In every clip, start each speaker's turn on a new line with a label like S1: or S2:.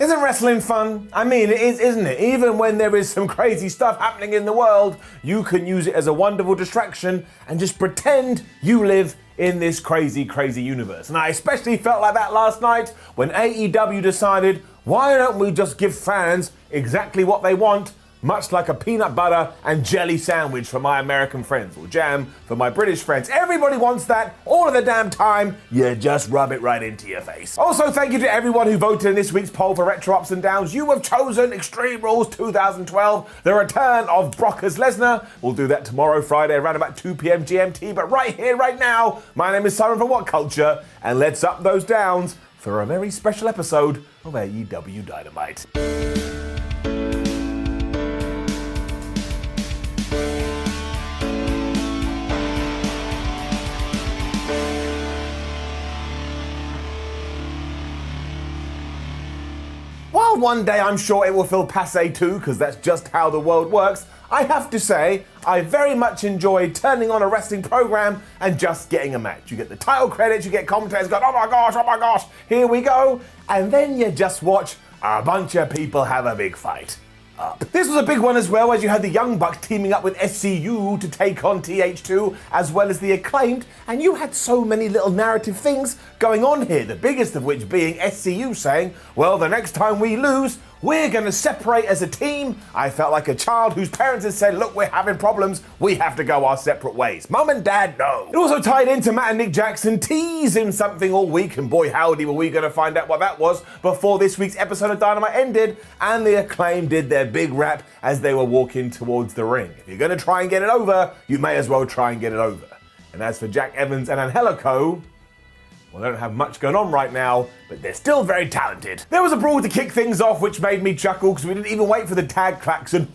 S1: Isn't wrestling fun? I mean, it is, isn't it? Even when there is some crazy stuff happening in the world, you can use it as a wonderful distraction and just pretend you live in this crazy, crazy universe. And I especially felt like that last night when AEW decided, why don't we just give fans exactly what they want, much like a peanut butter and jelly sandwich for my American friends, or jam for my British friends. Everybody wants that all of the damn time. You just rub it right into your face. Also, thank you to everyone who voted in this week's poll for Retro Ups and Downs. You have chosen Extreme Rules 2012, the return of Brock as Lesnar. We'll do that tomorrow, Friday, around about 2 p.m. GMT. But right here, right now, my name is Simon from WhatCulture, and let's up those downs for a very special episode of AEW Dynamite. While one day I'm sure it will feel passé too, because that's just how the world works, I have to say, I very much enjoy turning on a wrestling program and just getting a match. You get the title credits, you get commentators going, oh my gosh, here we go. And then you just watch a bunch of people have a big fight. This was a big one as well, as you had the Young Bucks teaming up with SCU to take on TH2, as well as the Acclaimed, and you had so many little narrative things going on here, the biggest of which being SCU saying, well, the next time we lose, we're going to separate as a team. I felt like a child whose parents had said, look, we're having problems, we have to go our separate ways. Mum and Dad, no. It also tied into Matt and Nick Jackson teasing something all week, and boy howdy were we going to find out what that was before this week's episode of Dynamite ended, and the Acclaim did their big rap as they were walking towards the ring. If you're going to try and get it over, you may as well try and get it over. And as for Jack Evans and Angelico, well, they don't have much going on right now, but they're still very talented. There was a brawl to kick things off, which made me chuckle because we didn't even wait for the tag klaxon.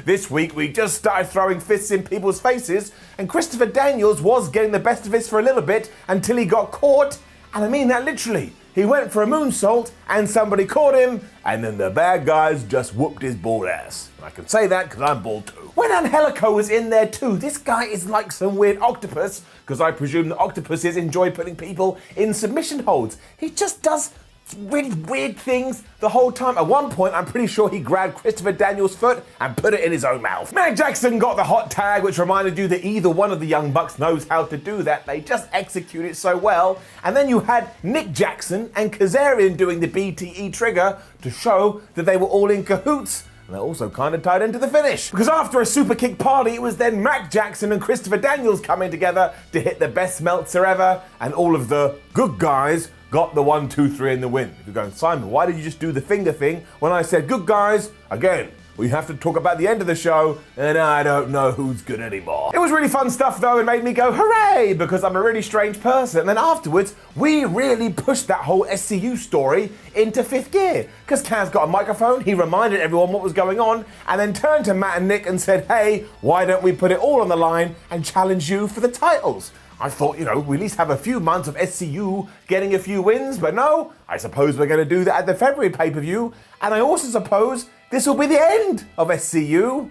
S1: This week we just started throwing fists in people's faces, and Christopher Daniels was getting the best of this for a little bit until he got caught, and I mean that literally. He went for a moonsault and somebody caught him, and then the bad guys just whooped his bald ass. I can say that because I'm bald too. When Angelico was in there too, this guy is like some weird octopus, because I presume that octopuses enjoy putting people in submission holds. He just does really weird things the whole time. At one point, I'm pretty sure he grabbed Christopher Daniels' foot and put it in his own mouth. Matt Jackson got the hot tag, which reminded you that either one of the Young Bucks knows how to do that. They just execute it so well. And then you had Nick Jackson and Kazarian doing the BTE trigger to show that they were all in cahoots. And that also kind of tied into the finish. Because after a super kick party, it was then Matt Jackson and Christopher Daniels coming together to hit the best Meltzer ever, and all of the good guys got the 1, 2, 3 in the win. If you're going, Simon, why did you just do the finger thing when I said good guys? Again, we have to talk about the end of the show, and I don't know who's good anymore. It was really fun stuff though, and made me go hooray, because I'm a really strange person. And then afterwards, we really pushed that whole SCU story into fifth gear, because Kaz got a microphone, he reminded everyone what was going on, and then turned to Matt and Nick and said, hey, why don't we put it all on the line and challenge you for the titles? I thought, we at least have a few months of SCU getting a few wins, but no, I suppose we're going to do that at the February pay-per-view, and I also suppose this will be the end of SCU.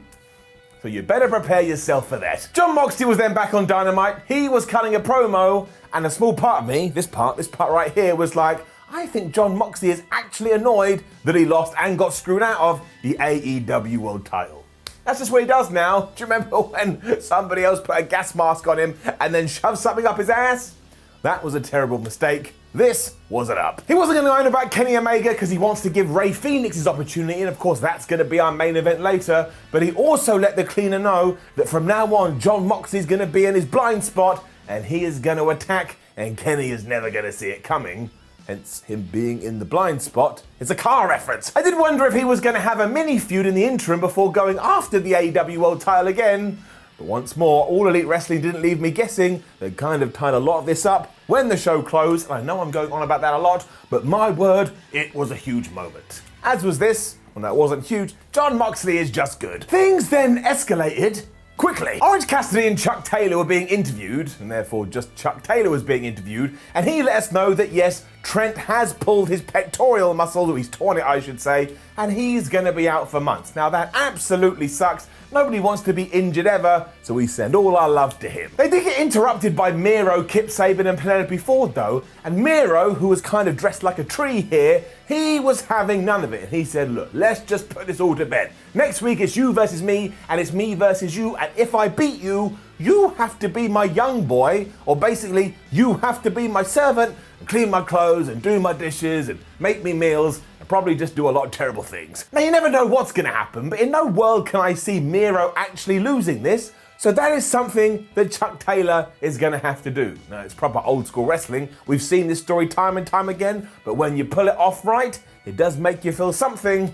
S1: So you better prepare yourself for that. Jon Moxley was then back on Dynamite. He was cutting a promo, and a small part of me, this part right here, was like, I think Jon Moxley is actually annoyed that he lost and got screwed out of the AEW World title. That's just what he does now. Do you remember when somebody else put a gas mask on him and then shoved something up his ass? That was a terrible mistake. This wasn't up. He wasn't going to learn about Kenny Omega because he wants to give Rey Fenix his opportunity, and of course that's going to be our main event later, but he also let the cleaner know that from now on, Jon Moxley's going to be in his blind spot, and he is going to attack, and Kenny is never going to see it coming. Hence him being in the blind spot. It's a car reference. I did wonder if he was going to have a mini feud in the interim before going after the AEW World title again. But once more, All Elite Wrestling didn't leave me guessing. They kind of tied a lot of this up when the show closed. And I know I'm going on about that a lot, but my word, it was a huge moment. As was this. Well, that wasn't huge. Jon Moxley is just good. Things then escalated quickly. Orange Cassidy and Chuck Taylor were being interviewed, and therefore just Chuck Taylor was being interviewed, and he let us know that yes, Trent has pulled his pectoral muscle, or he's torn it I should say, and he's gonna be out for months. Now that absolutely sucks. Nobody wants to be injured ever, so we send all our love to him. They did get interrupted by Miro, Kip Sabian and Penelope Ford though, and Miro, who was kind of dressed like a tree here, he was having none of it. And he said, look, let's just put this all to bed. Next week it's you versus me, and it's me versus you, and if I beat you, you have to be my young boy, or basically, you have to be my servant, and clean my clothes, and do my dishes, and make me meals, and probably just do a lot of terrible things. Now, you never know what's going to happen, but in no world can I see Miro actually losing this, so that is something that Chuck Taylor is going to have to do. Now, it's proper old school wrestling. We've seen this story time and time again, but when you pull it off right, it does make you feel something.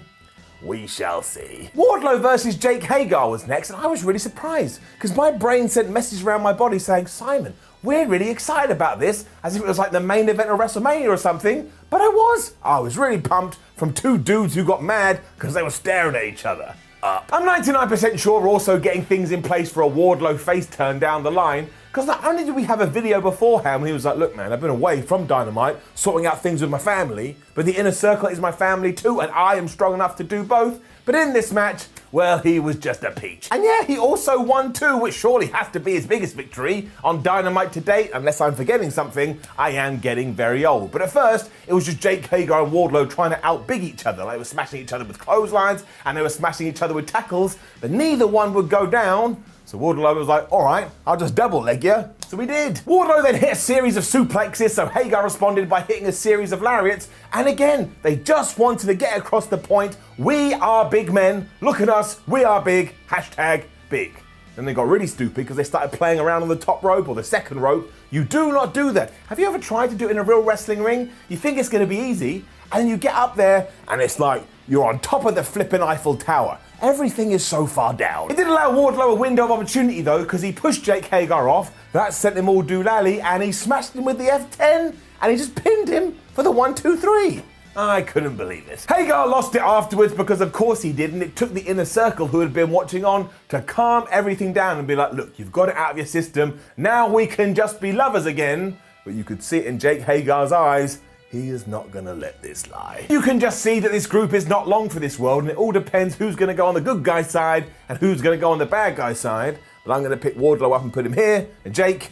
S1: We shall see. Wardlow versus Jake Hager was next, and I was really surprised because my brain sent messages around my body saying, Simon, we're really excited about this, as if it was like the main event of WrestleMania or something, but I was really pumped from two dudes who got mad because they were staring at each other. I'm 99% sure we're also getting things in place for a Wardlow face turn down the line, because not only did we have a video beforehand when he was like, look man, I've been away from Dynamite, sorting out things with my family, but the inner circle is my family too, and I am strong enough to do both. But in this match, well, he was just a peach. And yeah, he also won too, which surely has to be his biggest victory on Dynamite to date. Unless I'm forgetting something, I am getting very old. But at first, it was just Jake Hager and Wardlow trying to outbig each other. They were smashing each other with clotheslines, and they were smashing each other with tackles, but neither one would go down. So Wardlow was like, all right, I'll just double leg you. So we did. Wardlow then hit a series of suplexes, so Hager responded by hitting a series of lariats. And again, they just wanted to get across the point. We are big men. Look at us. We are big. Hashtag big. Then they got really stupid because they started playing around on the top rope or the second rope. You do not do that. Have you ever tried to do it in a real wrestling ring? You think it's going to be easy, and you get up there and it's like you're on top of the flipping Eiffel Tower. Everything is so far down. It did allow Wardlow a window of opportunity though, because he pushed Jake Hager off. That sent him all doolally, and he smashed him with the F10, and he just pinned him for the 1, 2, 3. I couldn't believe it. Hager lost it afterwards because of course he did, and it took the inner circle who had been watching on to calm everything down and be like, look, you've got it out of your system. Now we can just be lovers again. But you could see it in Jake Hager's eyes. He is not going to let this lie. You can just see that this group is not long for this world, and it all depends who's going to go on the good guy side and who's going to go on the bad guy side. But I'm going to pick Wardlow up and put him here, and Jake,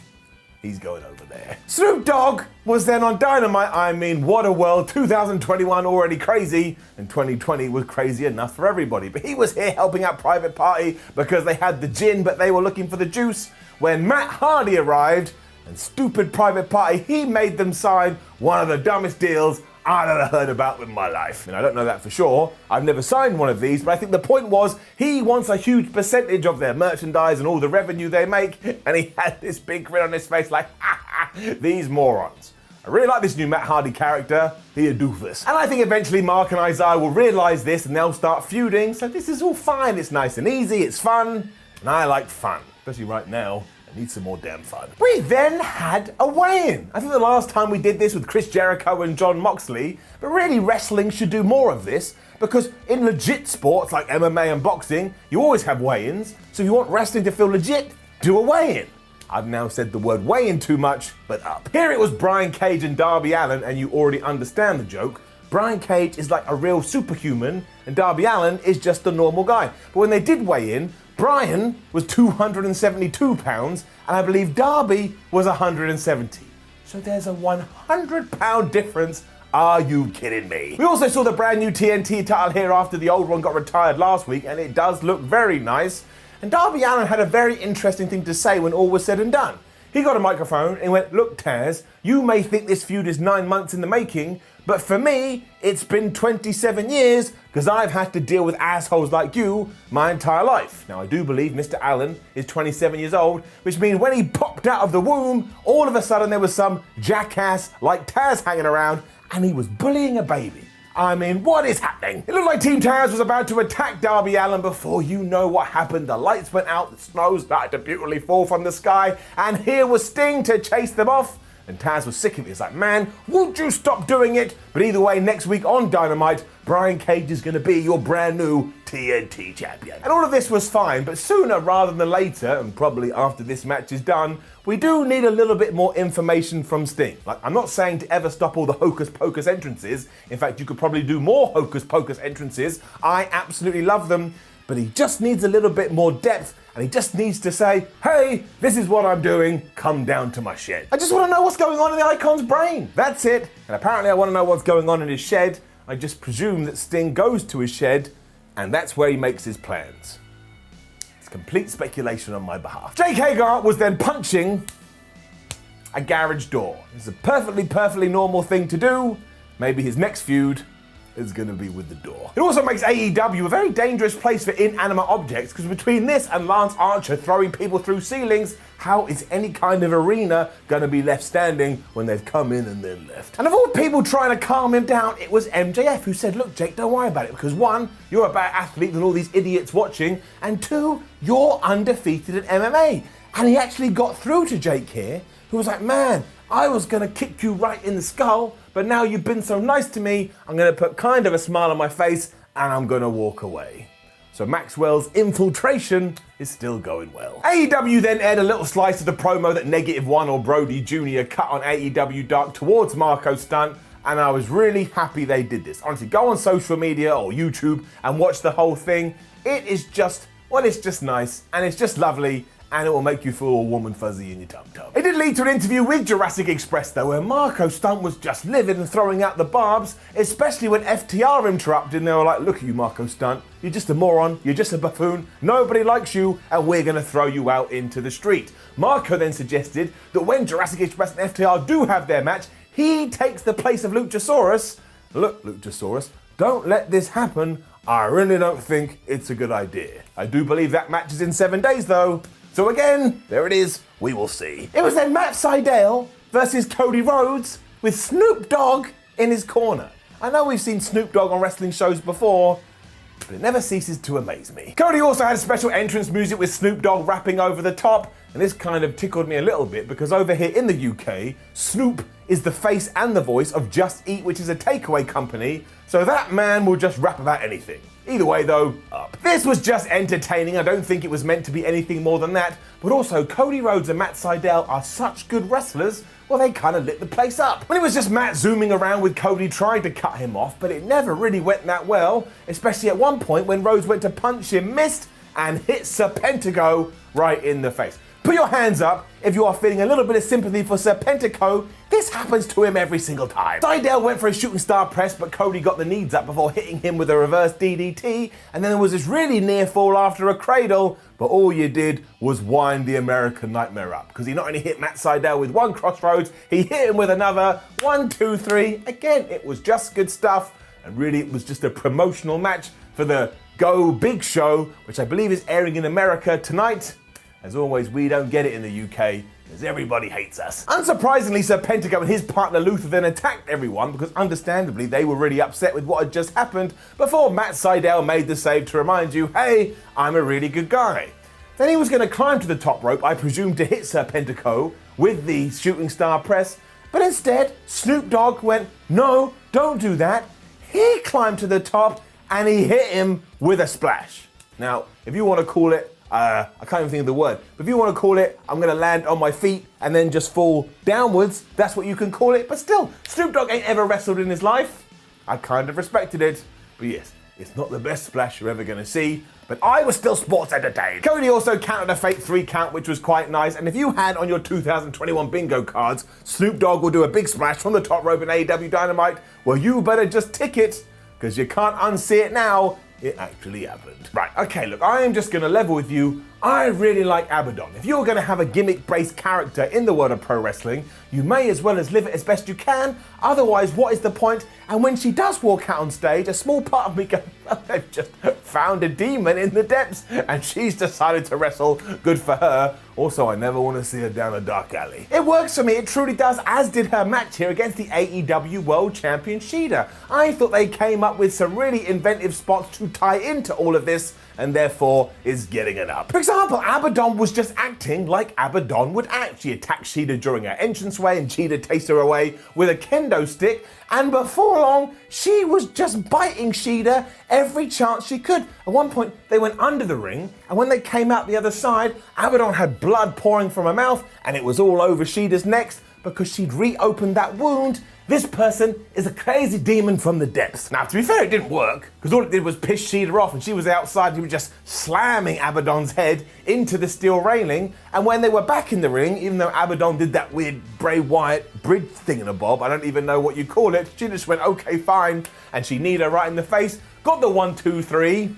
S1: he's going over there. Snoop Dogg was then on Dynamite. I mean, what a world. 2021 already crazy, and 2020 was crazy enough for everybody. But he was here helping out Private Party because they had the gin, but they were looking for the juice. When Matt Hardy arrived, and stupid Private Party, he made them sign one of the dumbest deals I've ever heard about in my life. I don't know that for sure. I've never signed one of these, but I think the point was he wants a huge percentage of their merchandise and all the revenue they make, and he had this big grin on his face like, ha ha, these morons. I really like this new Matt Hardy character. He a doofus. And I think eventually Mark and Isaiah will realise this and they'll start feuding, so this is all fine. It's nice and easy, it's fun, and I like fun, especially right now. I need some more damn fun. We then had a weigh-in. I think the last time we did this with Chris Jericho and John Moxley, but really wrestling should do more of this, because in legit sports like MMA and boxing, you always have weigh-ins, so if you want wrestling to feel legit, do a weigh-in. I've now said the word weigh-in too much, but up. Here it was Brian Cage and Darby Allin, and you already understand the joke. Brian Cage is like a real superhuman, and Darby Allin is just a normal guy. But when they did weigh in, Brian was 272 pounds, and I believe Darby was 170. So there's a 100-pound difference. Are you kidding me? We also saw the brand new TNT title here after the old one got retired last week, and it does look very nice. And Darby Allin had a very interesting thing to say when all was said and done. He got a microphone and went, look Taz, you may think this feud is 9 months in the making, but for me, it's been 27 years because I've had to deal with assholes like you my entire life. Now, I do believe Mr. Allen is 27 years old, which means when he popped out of the womb, all of a sudden there was some jackass like Taz hanging around and he was bullying a baby. I mean, what is happening? It looked like Team Taz was about to attack Darby Allin before you know what happened. The lights went out, the snow started to beautifully fall from the sky, and here was Sting to chase them off. And Taz was sick of it. He's like, man, won't you stop doing it? But either way, next week on Dynamite, Brian Cage is going to be your brand new TNT champion. And all of this was fine, but sooner rather than later, and probably after this match is done, we do need a little bit more information from Sting. Like, I'm not saying to ever stop all the hocus pocus entrances. In fact, you could probably do more hocus pocus entrances. I absolutely love them. but he just needs a little bit more depth, and he just needs to say, hey, this is what I'm doing, come down to my shed. I just want to know what's going on in the Icon's brain. That's it, and apparently I want to know what's going on in his shed. I just presume that Sting goes to his shed, and that's where he makes his plans. It's complete speculation on my behalf. Jake Hager was then punching a garage door. It's a perfectly normal thing to do. Maybe his next feud is going to be with the door. It also makes AEW a very dangerous place for inanimate objects, because between this and Lance Archer throwing people through ceilings, how is any kind of arena going to be left standing when they've come in and then left? And of all people trying to calm him down, it was MJF who said, look, Jake, don't worry about it, because one, you're a better athlete than all these idiots watching, and two, you're undefeated at MMA. And he actually got through to Jake here, who was like, man, I was going to kick you right in the skull, but now you've been so nice to me, I'm going to put kind of a smile on my face and I'm going to walk away. So Maxwell's infiltration is still going well. AEW then aired a little slice of the promo that -1 or Brody Jr. cut on AEW Dark towards Marco Stunt, and I was really happy they did this. Honestly, go on social media or YouTube and watch the whole thing. It is just, well, it's just nice and it's just lovely, and it will make you feel all warm and fuzzy in your tum-tum. It did lead to an interview with Jurassic Express though, where Marco Stunt was just livid and throwing out the barbs, especially when FTR interrupted and they were like, look at you Marco Stunt, you're just a moron, you're just a buffoon, nobody likes you, and we're gonna throw you out into the street. Marco then suggested that when Jurassic Express and FTR do have their match, he takes the place of Luchasaurus. Look, Luchasaurus, don't let this happen. I really don't think it's a good idea. I do believe that match is in 7 days though. So again, there it is, we will see. It was then Matt Sydal versus Cody Rhodes with Snoop Dogg in his corner. I know we've seen Snoop Dogg on wrestling shows before, but it never ceases to amaze me. Cody also had special entrance music with Snoop Dogg rapping over the top, and this kind of tickled me a little bit because over here in the UK, Snoop is the face and the voice of Just Eat, which is a takeaway company, so that man will just rap about anything. Either way though, up. This was just entertaining. I don't think it was meant to be anything more than that, but also Cody Rhodes and Matt Sydal are such good wrestlers, well, they kind of lit the place up. When it was just Matt zooming around with Cody trying to cut him off, but it never really went that well, especially at one point when Rhodes went to punch him, missed, and hit Serpentico right in the face. Put your hands up if you are feeling a little bit of sympathy for Serpentico. This happens to him every single time. Sydal went for a shooting star press, but Cody got the knees up before hitting him with a reverse DDT, and then there was this really near fall after a cradle, but all you did was wind the American Nightmare up, because he not only hit Matt Sydal with one crossroads, he hit him with another. 1, 2, 3. Again, it was just good stuff, and really it was just a promotional match for the Go Big Show, which I believe is airing in America tonight. As always, we don't get it in the UK, because everybody hates us. Unsurprisingly, Serpentico and his partner Luther then attacked everyone, because understandably they were really upset with what had just happened, before Matt Sydal made the save to remind you, hey, I'm a really good guy. Then he was going to climb to the top rope, I presume to hit Serpentico with the shooting star press, but instead, Snoop Dogg went, no, don't do that. He climbed to the top and he hit him with a splash. Now, if you want to call it, I can't even think of the word, but if you want to call it, I'm going to land on my feet and then just fall downwards, that's what you can call it. But still, Snoop Dogg ain't ever wrestled in his life. I kind of respected it, but yes, it's not the best splash you're ever going to see, but I was still sports entertained. Cody also counted a fake 3 count, which was quite nice, and if you had on your 2021 bingo cards, Snoop Dogg will do a big splash from the top rope in AEW Dynamite, well, you better just tick it, because you can't unsee it now. It actually happened. Right, okay, look, I am just gonna level with you. I really like Avalon. If you're gonna have a gimmick-based character in the world of pro wrestling, you may as well as live it as best you can. Otherwise, what is the point? And when she does walk out on stage, a small part of me goes, well, they've just found a demon in the depths, and she's decided to wrestle. Good for her. Also, I never want to see her down a dark alley. It works for me, it truly does, as did her match here against the AEW World Champion Shida. I thought they came up with some really inventive spots to tie into all of this, and therefore is getting it up. For example, Abaddon was just acting like Abaddon would act. She attacked Shida during her entranceway, and Shida chased her away with a kendo stick, and before long, she was just biting Shida every chance she could. At one point, they went under the ring, and when they came out the other side, Abaddon had blood pouring from her mouth, and it was all over Shida's neck, because she'd reopened that wound. This person is a crazy demon from the depths. Now, to be fair, it didn't work, because all it did was piss Sydal off, and she was outside, and he was just slamming Abaddon's head into the steel railing. And when they were back in the ring, even though Abaddon did that weird Bray Wyatt bridge thingamabob, I don't even know what you call it, she just went, okay, fine, and she kneed her right in the face, got the 1, 2, 3,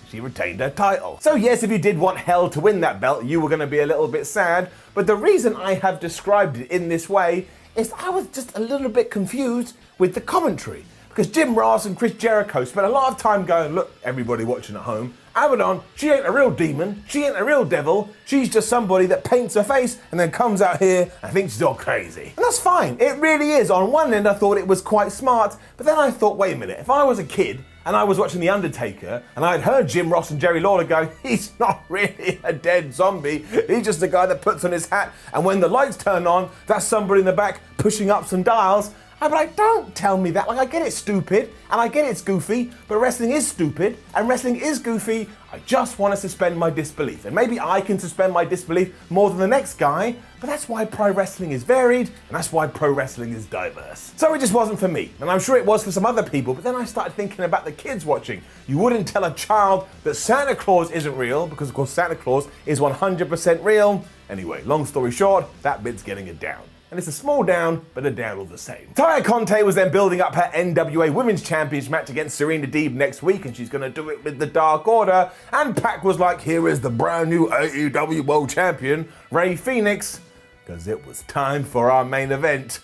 S1: she retained her title. So yes, if you did want Hell to win that belt, you were going to be a little bit sad, but the reason I have described it in this way is I was just a little bit confused with the commentary. Because Jim Ross and Chris Jericho spent a lot of time going, look, everybody watching at home, Avalon, she ain't a real demon, she ain't a real devil, she's just somebody that paints her face and then comes out here and thinks she's all crazy. And that's fine, it really is. On one end I thought it was quite smart, but then I thought, wait a minute, if I was a kid and I was watching The Undertaker and I'd heard Jim Ross and Jerry Lawler go, he's not really a dead zombie, he's just a guy that puts on his hat and when the lights turn on, that's somebody in the back pushing up some dials. I'd be like, don't tell me that. Like, I get it's stupid, and I get it's goofy, but wrestling is stupid, and wrestling is goofy. I just want to suspend my disbelief. And maybe I can suspend my disbelief more than the next guy, but that's why pro wrestling is varied, and that's why pro wrestling is diverse. So it just wasn't for me, and I'm sure it was for some other people, but then I started thinking about the kids watching. You wouldn't tell a child that Santa Claus isn't real, because of course Santa Claus is 100% real. Anyway, long story short, that bit's getting it down. And it's a small down, but a down all the same. Taya Conte was then building up her NWA Women's Championship match against Serena Deeb next week, and she's gonna do it with the Dark Order. And Pac was like, here is the brand new AEW World Champion, Rey Fenix, because it was time for our main event.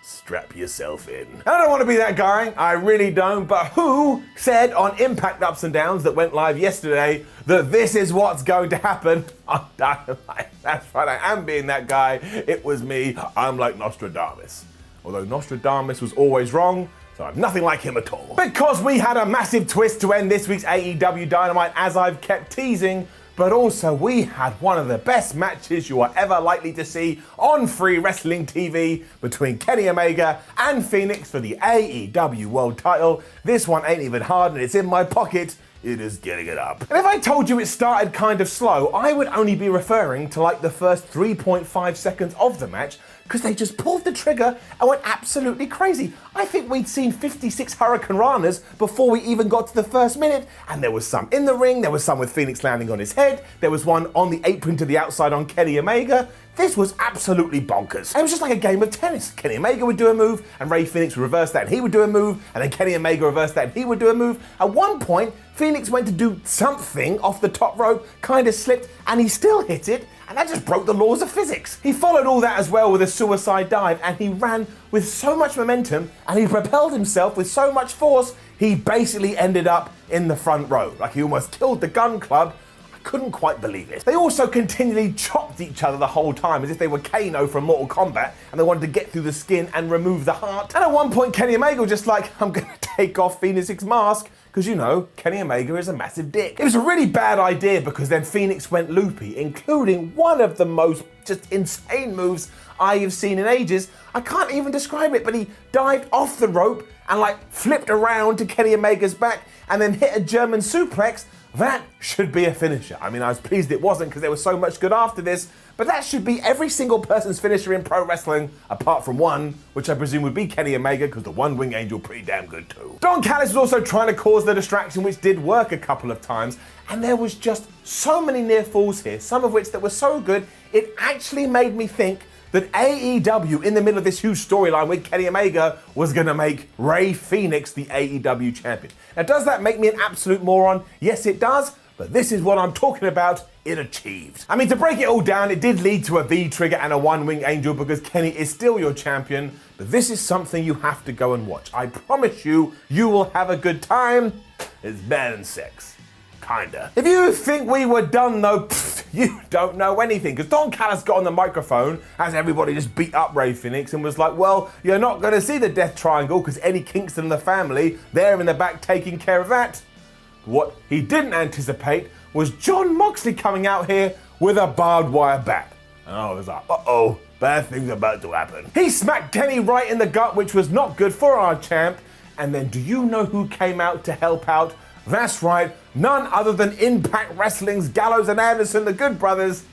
S1: Strap yourself in. I don't want to be that guy, I really don't, but who said on Impact Ups and Downs that went live yesterday that this is what's going to happen on Dynamite? That's right, I am being that guy. It was me. I'm like Nostradamus. Although Nostradamus was always wrong, so I'm nothing like him at all. Because we had a massive twist to end this week's AEW Dynamite, as I've kept teasing, but also we had one of the best matches you are ever likely to see on free wrestling TV between Kenny Omega and Fenix for the AEW World title. This one ain't even hard and it's in my pocket. It is getting it up. And if I told you it started kind of slow, I would only be referring to like the first 3.5 seconds of the match, because they just pulled the trigger and went absolutely crazy. I think we'd seen 56 Hurricane Ranas before we even got to the first minute, and there was some in the ring, there was some with Fenix landing on his head, there was one on the apron to the outside on Kenny Omega. This was absolutely bonkers. It was just like a game of tennis. Kenny Omega would do a move, and Rey Fenix would reverse that, and he would do a move, and then Kenny Omega reversed that, and he would do a move. At one point, Fenix went to do something off the top rope, kind of slipped, and he still hit it, and that just broke the laws of physics. He followed all that as well with a suicide dive, and he ran with so much momentum, and he propelled himself with so much force, he basically ended up in the front row. Like he almost killed the Gun Club. Couldn't quite believe it. They also continually chopped each other the whole time as if they were Kano from Mortal Kombat and they wanted to get through the skin and remove the heart. And at one point Kenny Omega was just like, I'm gonna take off Fenix's mask, because you know, Kenny Omega is a massive dick. It was a really bad idea because then Fenix went loopy, including one of the most just insane moves I have seen in ages. I can't even describe it, but he dived off the rope and like flipped around to Kenny Omega's back and then hit a German suplex. That should be a finisher. I mean, I was pleased it wasn't because there was so much good after this, but that should be every single person's finisher in pro wrestling, apart from one, which I presume would be Kenny Omega, because the One Wing Angel pretty damn good too. Don Callis was also trying to cause the distraction, which did work a couple of times, and there was just so many near falls here, some of which that were so good, it actually made me think that AEW, in the middle of this huge storyline with Kenny Omega, was gonna make Rey Fenix the AEW champion. Now, does that make me an absolute moron? Yes, it does, but this is what I'm talking about. It achieved. I mean, to break it all down, it did lead to a V-trigger and a One-Wing Angel because Kenny is still your champion, but this is something you have to go and watch. I promise you, you will have a good time. It's better than sex. Kinda. If you think we were done though, you don't know anything, because Don Callis got on the microphone as everybody just beat up Rey Fenix and was like, well, you're not going to see the Death Triangle because Eddie Kingston and the family, they're in the back taking care of that. What he didn't anticipate was Jon Moxley coming out here with a barbed wire bat. And I was like, uh-oh, bad things about to happen. He smacked Kenny right in the gut, which was not good for our champ. And then do you know who came out to help out? That's right, none other than Impact Wrestling's Gallows and Anderson, the Good Brothers.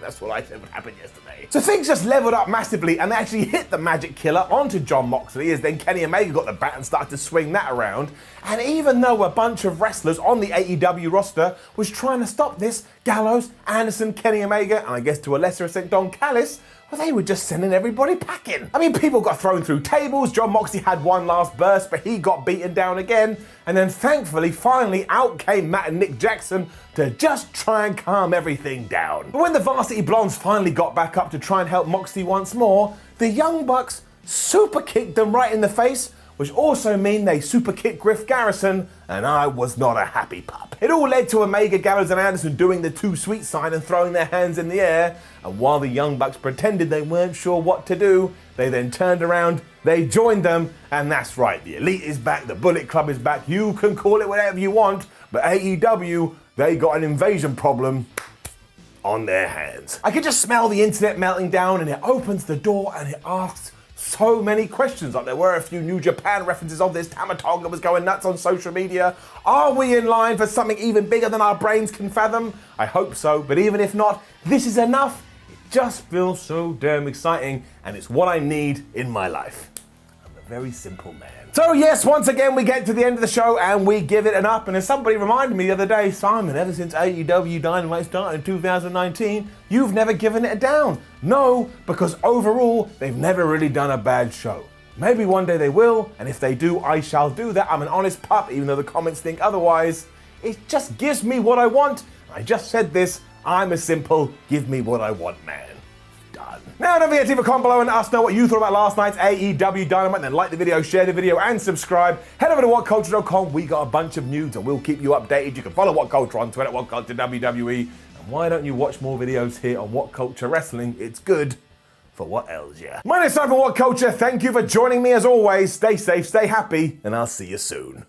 S1: That's what I said would happen yesterday. way. So things just leveled up massively and they actually hit the Magic Killer onto Jon Moxley as then Kenny Omega got the bat and started to swing that around. And even though a bunch of wrestlers on the AEW roster was trying to stop this, Gallows, Anderson, Kenny Omega, and I guess to a lesser extent Don Callis, well, they were just sending everybody packing. I mean, people got thrown through tables, Jon Moxley had one last burst, but he got beaten down again, and then thankfully, finally, out came Matt and Nick Jackson to just try and calm everything down. But when the Varsity Blondes finally got back up to try and help Moxley once more, the Young Bucks super kicked them right in the face, which also mean they super kicked Griff Garrison, and I was not a happy pup. It all led to Omega, Gallows and Anderson doing the too sweet sign and throwing their hands in the air, and while the Young Bucks pretended they weren't sure what to do, they then turned around, they joined them, and that's right, the Elite is back, the Bullet Club is back, you can call it whatever you want, but AEW, they got an invasion problem on their hands. I could just smell the internet melting down, and it opens the door and it asks so many questions. Like there were a few New Japan references of this. Tama Tonga was going nuts on social media. Are we in line for something even bigger than our brains can fathom? I hope so, but even if not, this is enough. It just feels so damn exciting, and it's what I need in my life. I'm a very simple man. So yes, once again we get to the end of the show and we give it an up, and as somebody reminded me the other day, Simon, ever since AEW Dynamite started in 2019, you've never given it a down. No, because overall, they've never really done a bad show. Maybe one day they will, and if they do, I shall do that. I'm an honest pup, even though the comments think otherwise. It just gives me what I want. I just said this, I'm a simple, give me what I want man. Now, don't forget to leave a comment below and let us know what you thought about last night's AEW Dynamite. Then like the video, share the video, and subscribe. Head over to WhatCulture.com. We got a bunch of news, and we'll keep you updated. You can follow WhatCulture on Twitter, WhatCulture WWE. And why don't you watch more videos here on WhatCulture Wrestling? It's good for what else, yeah. My name's Simon from WhatCulture. Thank you for joining me as always. Stay safe, stay happy, and I'll see you soon.